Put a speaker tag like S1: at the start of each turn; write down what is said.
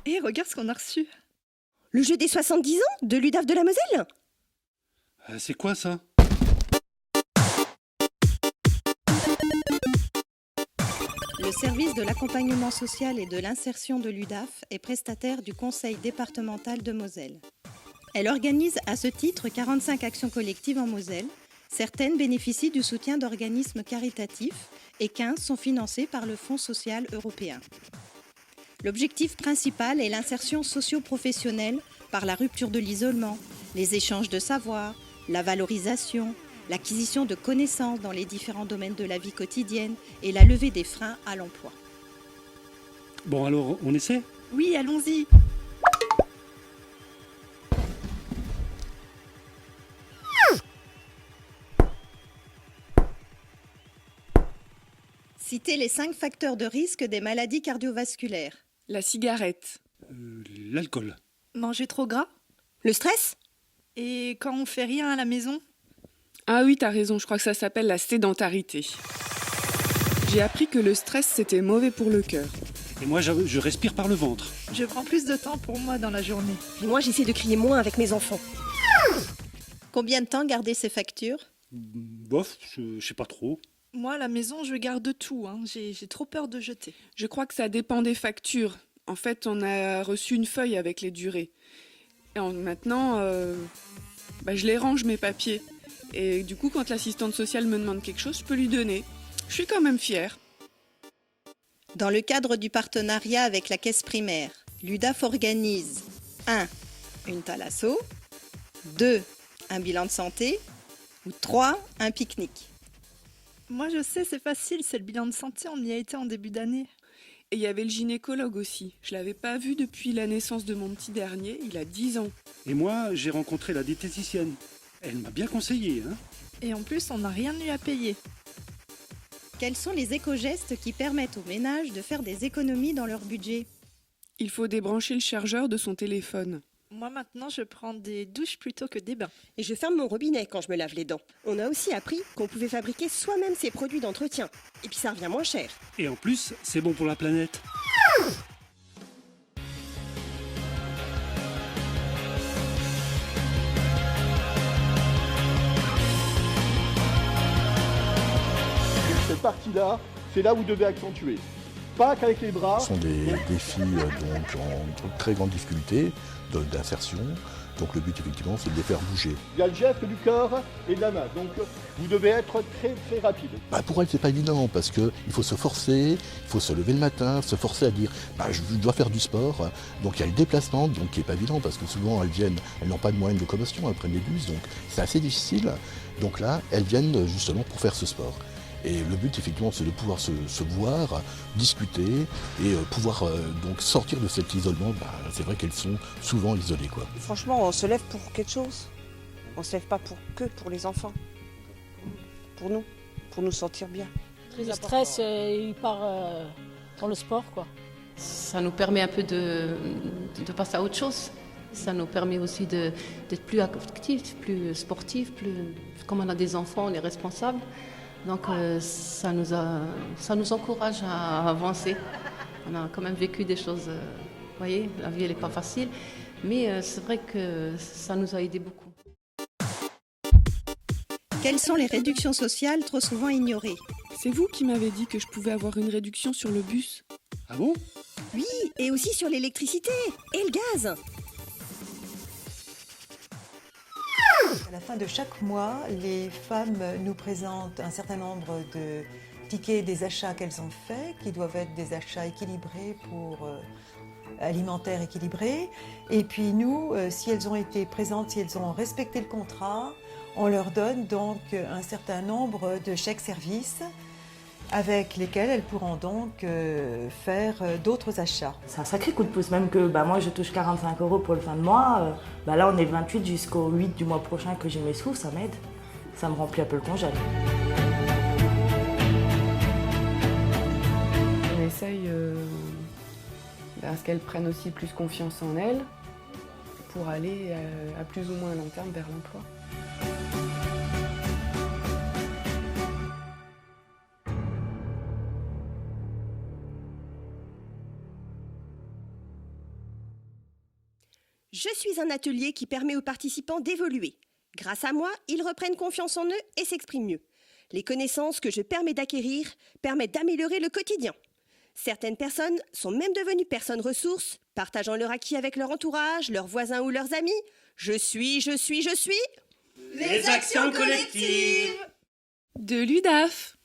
S1: Hé, regarde ce qu'on a reçu.
S2: Le jeu des 70 ans de l'UDAF de la Moselle.
S3: C'est quoi ça?
S4: Le service de l'accompagnement social et de l'insertion de l'UDAF est prestataire du Conseil départemental de Moselle. Elle organise à ce titre 45 actions collectives en Moselle. Certaines bénéficient du soutien d'organismes caritatifs et 15 sont financées par le Fonds social européen. L'objectif principal est l'insertion socio-professionnelle par la rupture de l'isolement, les échanges de savoir, la valorisation, l'acquisition de connaissances dans les différents domaines de la vie quotidienne et la levée des freins à l'emploi.
S3: Bon alors, on essaie?
S1: Oui, allons-y.
S4: Citez les 5 facteurs de risque des maladies cardiovasculaires.
S5: La cigarette.
S3: L'alcool.
S1: Manger trop gras?
S2: Le stress?
S1: Et quand on fait rien à la maison?
S5: Ah oui, t'as raison, je crois que ça s'appelle la sédentarité. J'ai appris que le stress, c'était mauvais pour le cœur.
S3: Et moi, je respire par le ventre.
S1: Je prends plus de temps pour moi dans la journée.
S2: Et moi, j'essaie de crier moins avec mes enfants.
S4: Combien de temps garder ces factures?
S3: Bof, je sais pas trop.
S1: Moi, à la maison, je garde tout. J'ai trop peur de jeter.
S5: Je crois que ça dépend des factures. En fait, on a reçu une feuille avec les durées. Et maintenant, je les range, mes papiers. Et du coup, quand l'assistante sociale me demande quelque chose, je peux lui donner. Je suis quand même fière.
S4: Dans le cadre du partenariat avec la caisse primaire, l'UDAF organise 1. Une thalasso, 2. Un bilan de santé ou 3. Un pique-nique.
S1: Moi, je sais, c'est facile, c'est le bilan de santé, on y a été en début d'année.
S5: Et il y avait le gynécologue aussi. Je l'avais pas vu depuis la naissance de mon petit dernier, il a 10 ans.
S3: Et moi, j'ai rencontré la diététicienne. Elle m'a bien conseillé, hein.
S1: Et en plus, on n'a rien eu à payer.
S4: Quels sont les éco-gestes qui permettent aux ménages de faire des économies dans leur budget?
S5: Il faut débrancher le chargeur de son téléphone.
S1: Moi, maintenant, je prends des douches plutôt que des bains.
S2: Et je ferme mon robinet quand je me lave les dents. On a aussi appris qu'on pouvait fabriquer soi-même ses produits d'entretien. Et puis ça revient moins cher.
S3: Et en plus, c'est bon pour la planète.
S6: Cette partie-là, c'est là où vous devez accentuer. Pas qu'avec les bras.
S7: Ce sont des filles donc, en très grande difficulté d'insertion. Donc le but effectivement c'est de les faire bouger.
S6: Il y a le geste du corps et de la main. Donc vous devez être très très rapide.
S7: Pour elles c'est pas évident parce qu'il faut se forcer, il faut se lever le matin, se forcer à dire je dois faire du sport. Donc il y a le déplacement donc, qui n'est pas évident parce que souvent elles n'ont pas de moyens de locomotion, elles prennent les bus, donc c'est assez difficile. Donc là elles viennent justement pour faire ce sport. Et le but, effectivement, c'est de pouvoir se voir, discuter et pouvoir donc sortir de cet isolement. C'est vrai qu'elles sont souvent isolées, quoi.
S8: Franchement, on se lève pour quelque chose. On ne se lève pas que pour les enfants. Pour nous sentir bien.
S9: Le stress, il part dans le sport, quoi.
S10: Ça nous permet un peu de passer à autre chose. Ça nous permet aussi d'être plus actifs, plus sportifs, comme on a des enfants, on est responsables. Donc ça nous encourage à avancer. On a quand même vécu des choses, vous voyez, la vie elle n'est pas facile, mais c'est vrai que ça nous a aidé beaucoup.
S4: Quelles sont les réductions sociales trop souvent ignorées?
S5: C'est vous qui m'avez dit que je pouvais avoir une réduction sur le bus.
S3: Ah bon?
S2: Oui, et aussi sur l'électricité et le gaz.
S11: À la fin de chaque mois, les femmes nous présentent un certain nombre de tickets des achats qu'elles ont faits, qui doivent être des achats équilibrés pour alimentaires équilibrés. Et puis nous, si elles ont été présentes, si elles ont respecté le contrat, on leur donne donc un certain nombre de chèques-services avec lesquels elles pourront donc faire d'autres achats.
S12: C'est un sacré coup de pouce, même que moi je touche 45 € pour le fin de mois, là on est 28 jusqu'au 8 du mois prochain que j'ai mes sous, ça m'aide, ça me remplit un peu le congèle.
S5: On essaye à ce qu'elles prennent aussi plus confiance en elles pour aller à plus ou moins à long terme vers l'emploi.
S2: Je suis un atelier qui permet aux participants d'évoluer. Grâce à moi, ils reprennent confiance en eux et s'expriment mieux. Les connaissances que je permets d'acquérir permettent d'améliorer le quotidien. Certaines personnes sont même devenues personnes ressources, partageant leur acquis avec leur entourage, leurs voisins ou leurs amis. Je suis...
S13: Les actions collectives
S5: de l'UDAF.